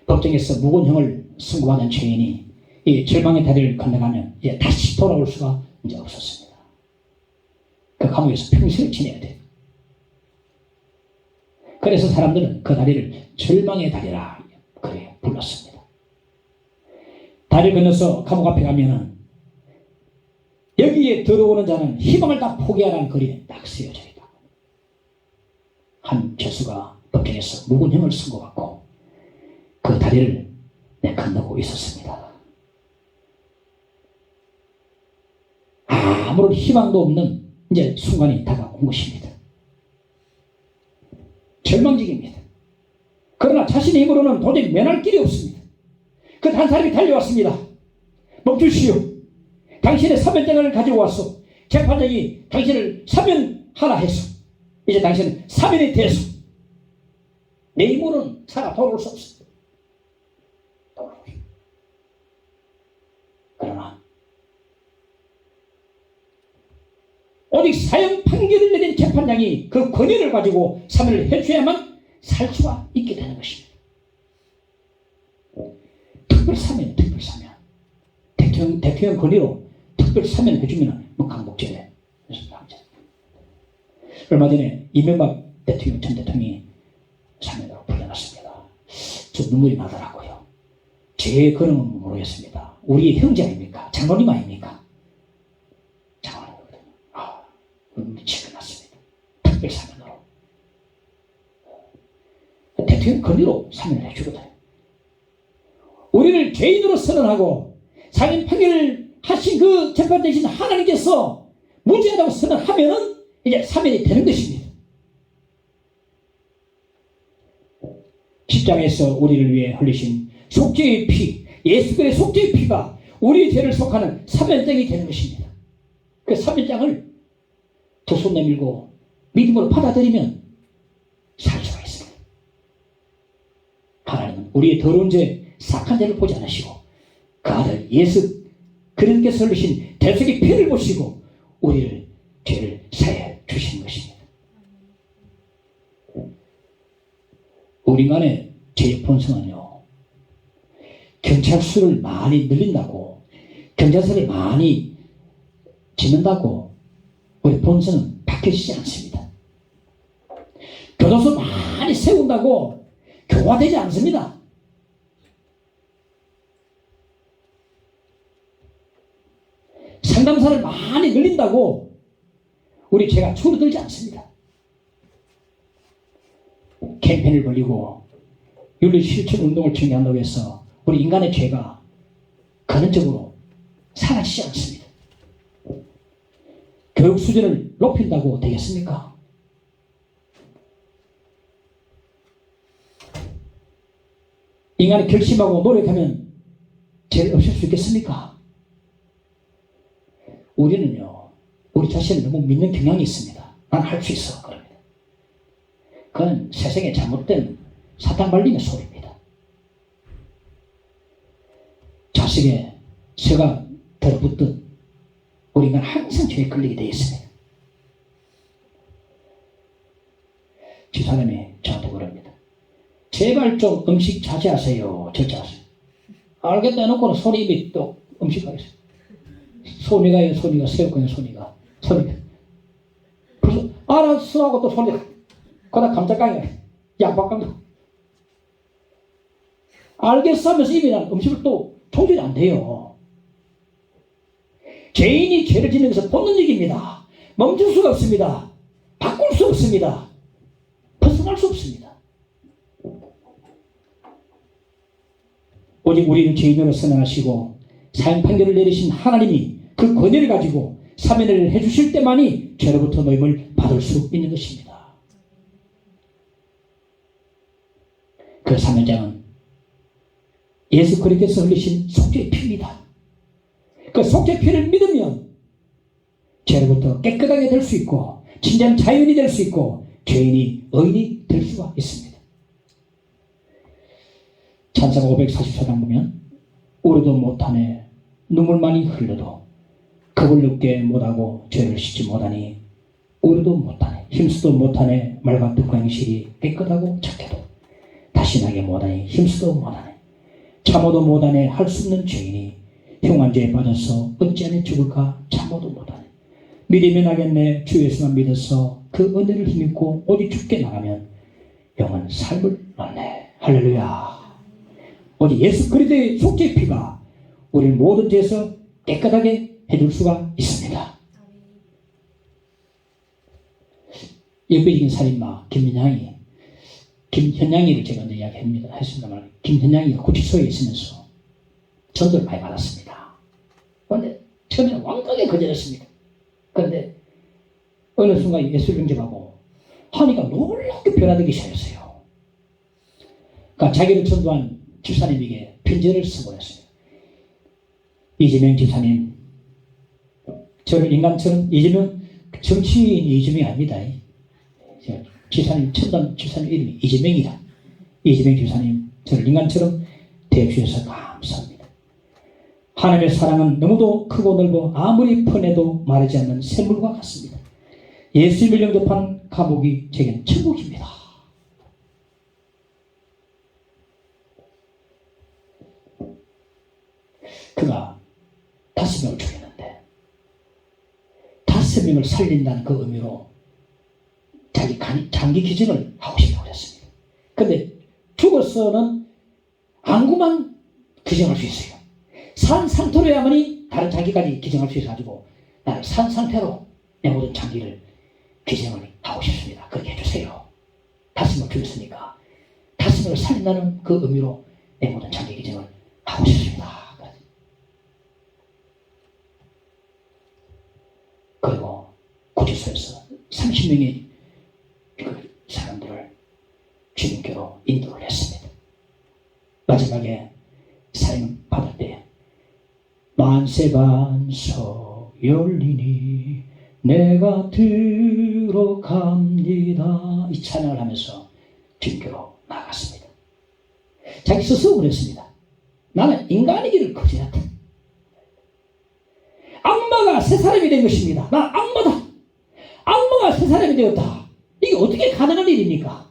법정에서 무고형을 선고받은 죄인이 이 절망의 다리를 건너가면 이제 다시 돌아올 수가 이제 없었습니다. 그 감옥에서 평생을 지내야 돼요. 그래서 사람들은 그 다리를 절망의 다리라 그래 불렀습니다. 다리를 건너서 감옥 앞에 가면은 여기에 들어오는 자는 희망을 다 포기하라는 글이 딱 쓰여져 있다. 한 죄수가 법정에서 무고형을 선고받고 그 다리를 건너고 있었습니다. 아무런 희망도 없는 이제 순간이 다가온 것입니다. 절망적입니다. 그러나 자신의 힘으로는 도저히 면할 길이 없습니다. 그 한 사람이 달려왔습니다. 멈추시오. 당신의 사면장을 가지고 왔소. 재판장이 당신을 사면하라 했소. 이제 당신은 사면이 됐소. 내 힘으로는 살아 돌아올 수 없습니다. 그러나 오직 사형 판결을 내린 재판장이 그 권위를 가지고 사면을 해줘야만 살 수가 있게 되는 것입니다. 특별사면. 대통령 권위로 특별사면을 해주면 강복제래. 얼마 전에 이명박 대통령 전 대통령이 사면으로 풀려났습니다. 저 눈물이 나더라고요. 제 그런 모르겠습니다. 우리 형제 아닙니까? 장로님 아닙니까? 장로님이거든요. 눈물이 치고 났습니다. 특별사면으로. 대통령 권위로 사면을 해주거든요. 우리를 죄인으로 선언하고 사형 판결을 하신 그 재판 대신 하나님께서 무죄하다고 선언하면은 이제 사면이 되는 것입니다. 십자가에서 우리를 위해 흘리신 속죄의 피, 예수의 속죄의 피가 우리 죄를 속하는 사면장이 되는 것입니다. 그 사면장을 두 손 내밀고 믿음으로 받아들이면 살 수가 있습니다. 하나님은 우리의 더러운 죄, 삭한 죄를 보지 않으시고 그 아들 예수 그리스도께서 흘리신 대속의 피를 보시고 우리를 죄를 사해 주신 것입니다. 우리 인간의 죄의 본성은요, 경찰수를 많이 늘린다고, 경찰서를 많이 짓는다고 우리 본성은 바뀌지 않습니다. 교도소 많이 세운다고 교화되지 않습니다. 상담사를 많이 늘린다고 우리 죄가 줄어들지 않습니다. 캠페인을 벌이고 윤리실천운동을 정리한다고 해서 우리 인간의 죄가 근원적으로 사라지지 않습니다. 교육 수준을 높인다고 되겠습니까? 인간이 결심하고 노력하면 죄를 없앨 수 있겠습니까? 우리는요, 우리 자신을 너무 믿는 경향이 있습니다. 난 할 수 있어. 그럽니다. 그건 세상에 잘못된 사탕 발림의 소리입니다. 자식의 새가 들어붙듯 우리 인간 항상 죄에 걸리게 되어 있습니다. 집사람이 저한테 그럽니다. 제발 좀 음식 자제하세요. 절제하세요. 알겠다 해놓고는 손이 입이 또 음식 하겠어요. 손이가 새우깡에 손이가. 그래서 알았어 하고 또 손이 거다 감자깡에 양파깡도 알겠어 하면서 입에 난 음식을 또 조절이 안 돼요. 죄인이 죄를 짓는 것은 본능적입니다. 멈출 수가 없습니다. 바꿀 수 없습니다. 벗어날 수 없습니다. 오직 우리를 죄인으로 선언하시고 사형 판결을 내리신 하나님이 그 권위를 가지고 사면을 해주실 때만이 죄로부터 노임을 받을 수 있는 것입니다. 그 사면장은 예수 그리스도께서 흘리신 속죄의 피입니다. 그 속죄의 피를 믿으면 죄로부터 깨끗하게 될 수 있고 진정 자연이 될 수 있고 죄인이 의인이 될 수가 있습니다. 찬송 544장 보면 우리도 못하네 눈물만이 흘러도 겁을 늦게 못하고 죄를 씻지 못하니 우리도 못하네 힘쓰도 못하네 말 같은 광실이 깨끗하고 착해도 다신하게 못하니 힘쓰도 못하네 참아도 못하네 할 수 없는 죄인이 흉한 죄에 빠져서 어찌하여 죽을까 참아도 못하네 믿으면 하겠네 주 예수만 믿어서 그 은혜를 힘입고 오직 죽게 나가면 영원 삶을 얻네. 할렐루야. 오직 예수 그리스도의 속죄의 피가 우리를 모든 죄에서 깨끗하게 해줄 수가 있습니다. 역배적인 살인마 김현양이를 제가 이제 했습니다만 김현양이가 구치소에 있으면서 전도를 많이 받았습니다. 그런데 처음에는 완강하게 거절했습니다. 그런데 어느 순간 예수를 영접하고 하니까 놀랍게 변화되기 시작했어요. 그러니까 자기를 전도한 집사님에게 편지를 쓰고 했습니다. 이재명 집사님, 저를 인간처럼 이재명 정치인 이재명이 아닙니다. 집사님 첨단 집사님 이름이 이재명이다. 이재명 집사님, 저를 인간처럼 대해주셔서 감사합니다. 하나님의 사랑은 너무도 크고 넓어 아무리 퍼내도 마르지 않는 샘물과 같습니다. 예수님을 영접한 감옥이 제겐 천국입니다. 그가 5명을 죽였는데 5명을 살린다는 그 의미로 자기 장기 기증을 하고 싶다고 했습니다. 그런데 죽어서는 안구만 기증할 수 있어요. 산 상태로야만이 다른 장기까지 기증할 수 있어가지고 나는 산 상태로 내 모든 장기를 기증을 하고 싶습니다. 그렇게 해주세요. 5명 죽였으니까 5명을 살린다는 그 의미로 내 모든 장기 기증을 하고 싶습니다. 그리고 구치소에서 30명의 그 사람들을 주님께로 인도를 했습니다. 마지막에 사형 받을 때 만세반석 열리니 내가 들어갑니다. 이 찬양을 하면서 진교로 나갔습니다. 자기 스스로 그랬습니다. 나는 인간이기를 거절했다. 악마가 새 사람이 된 것입니다. 나 악마다. 악마가 새 사람이 되었다. 이게 어떻게 가능한 일입니까?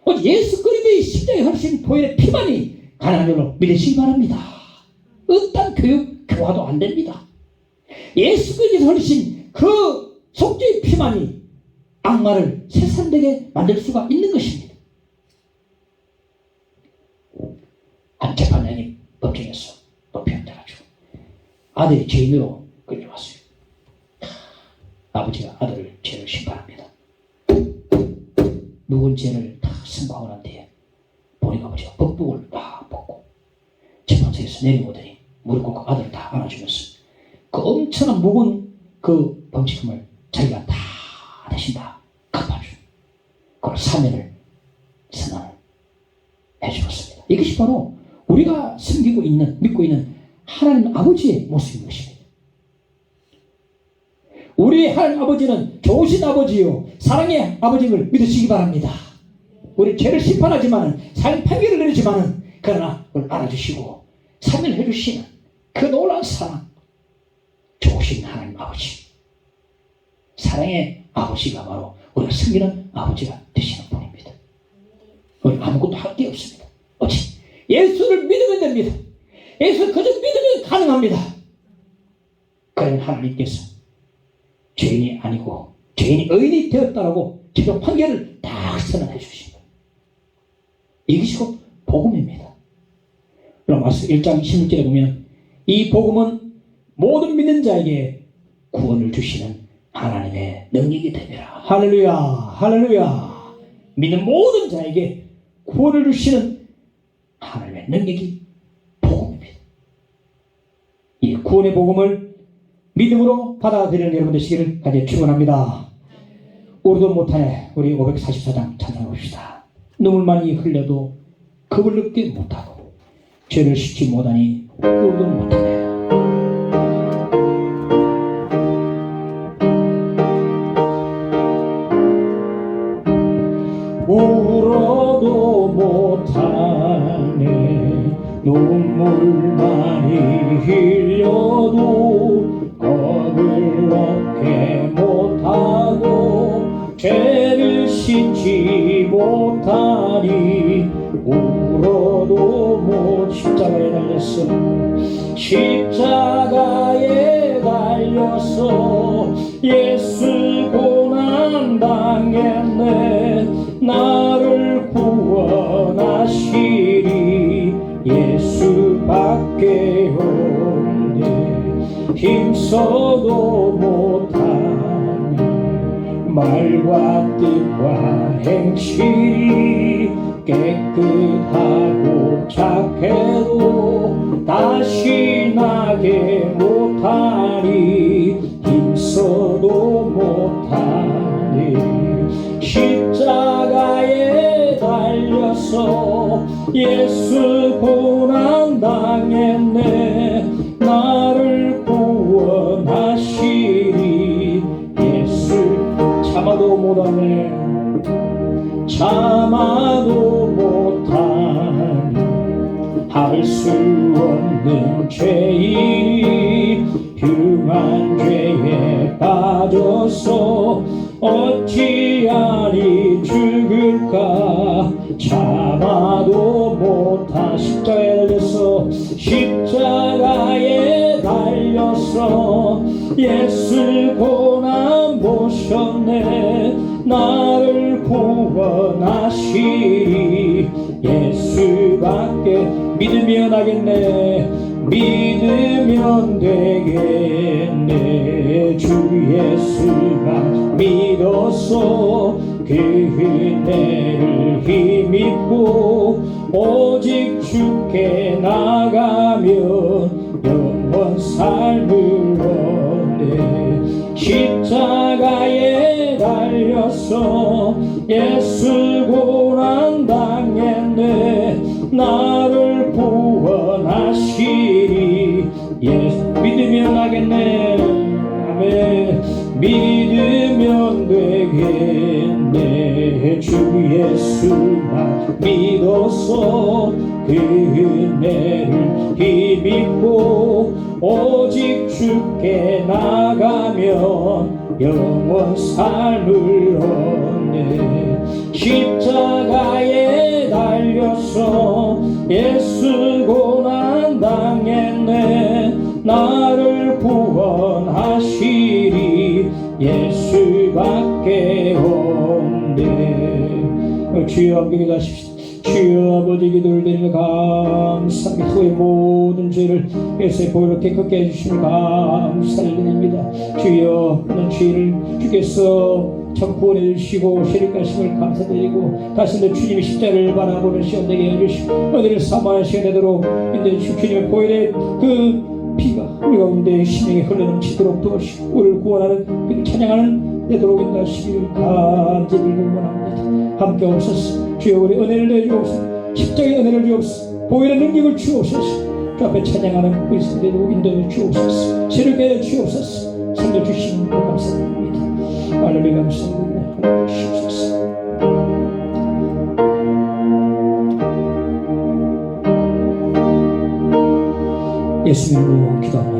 오직 예수 그리스도의 십자가에 흘리신 보혈의 피만이 가능한 줄로 믿으시기 바랍니다. 어떤 교화도 안 됩니다. 예수 그리스도에서 흘리신 그 속죄의 피만이 악마를 새 사람 되게 만들 수가 있는 것입니다. 한 재판장이 법정에서 높이 앉아가지고 아들이 죄인으로 끌려왔어요. 아버지가 아들을 죄를 심판합니다. 묵은 죄를 다 선고하고 난 뒤에 보니까 아버지가 법복을 다 벗고 재판소에서 내려오더니 무릎 꿇고 아들을 다 안아주면서 그 엄청난 묵은 그 범칙금을 자기가 다 대신 다 갚아준 그걸 사면을 선언을 해주었습니다. 이것이 바로 우리가 섬기고 있는, 믿고 있는 하나님 아버지의 모습인 것입니다. 우리 하나님 아버지는 좋으신 아버지요 사랑의 아버지를 믿으시기 바랍니다. 우리 죄를 심판하지만 사형 판결을 내리지만 그러나 그걸 알아주시고 사면을 해주시는 그 놀라운 사랑, 좋으신 하나님 아버지, 사랑의 아버지가 바로 우리가 섬기는 아버지가 되시는 분입니다. 우리 아무것도 할 게 없습니다. 오직 예수를 믿으면 됩니다. 예수를 그저 믿으면 가능합니다. 그런 하나님께서 죄인이 아니고 죄인이 의인이 되었다라고 최종 판결을 딱 선언해 주십니다. 이것이 곧 복음입니다. 로마서 1장 16절에 보면 이 복음은 모든 믿는 자에게 구원을 주시는 하나님의 능력이 됩니다. 할렐루야, 할렐루야. 믿는 모든 자에게 구원을 주시는 하나님의 능력이 복음입니다. 이 구원의 복음을 믿음으로 받아들이는 여러분 되시기를 간절히 축원합니다. 우리도 못하네. 우리 544장 찬양해 봅시다. 눈물 많이 흘려도 겁을 느끼지 못하고 죄를 씻지 못하니 우리도 못하네. 울어도 못하네. 눈물 많이 흘려도 겁을 얻게 못하고 죄를 씻지 못하니 울어도 못. 십자가에 달렸어. 십자가에 달려서 예수 고난 당했네. 나를 구원하시리 예수밖에 없네. 힘써도 못하니 말과 뜻과 행실이 깨끗하고 착해도 다시 나게 못하니 힘써도 못하니 십자가에 달려서 예수 고난 당했네. 나를 구원하시리 예수. 참아도 못하네. 참아도 못하니 할 수 없는 죄인이 흉한 죄에 빠져서 어찌하리 죽을까. 참아도 못한 십자가에 달려서 십자가에 달려서 예수 고난 보셨네. 나를 구원하시리 예수밖에. 믿으면 하겠네. 믿으면 되겠네. 주 예수만 믿어서 그 은혜를 힘입고 오직 주께 나가면 영원 삶을 얻네. 십자가에 달려서 예수 고난 당했네. 나를 구원하시리 예수. 믿으면 하겠네. 아멘. 믿으면 되겠네. 주 예수만 믿어서 그 은혜를 힘입고 오직 주께 나가면 영원 삶을 얻네. 십자가에 달려서 예수 고난 당했네. 나를 구원하시리 예수밖에 없네. 주여 함께 기도하십시오. 주여 아버지, 기도를 드리며 감사합니다. 그의 모든 죄를 예수의 보혈로 깨끗게 해주시며 감사를 드립니다. 주여, 그런 죄를 주께서 참 구원해 주시고 시력하심을 감사드리고 다시 내 주님의 십자가를 바라보는 시간 되게 해주시고 오늘을 사모하는 시간 되도록 인도해 주시고 주님의 보혈의 그 피가 우리 가운데 심령에 흘러넘치도록 도와주시고 우리를 구원하는 찬양하는 되도록 인도하시기를 간절히 원합니다. 함께 오소서. 주여, 우리 은혜를 내주옵소서. 십자가의 은혜를 주옵소서. 보혈의 능력을 주옵소서. 주 앞에 찬양하는 우리 성도들로 인도해 주옵소서. 세력해 주옵소서. 살려주시는 것 감사드립니다. 하나님 감사드립니다. 하나님 주옵소서. 예수님으로 기도합니다.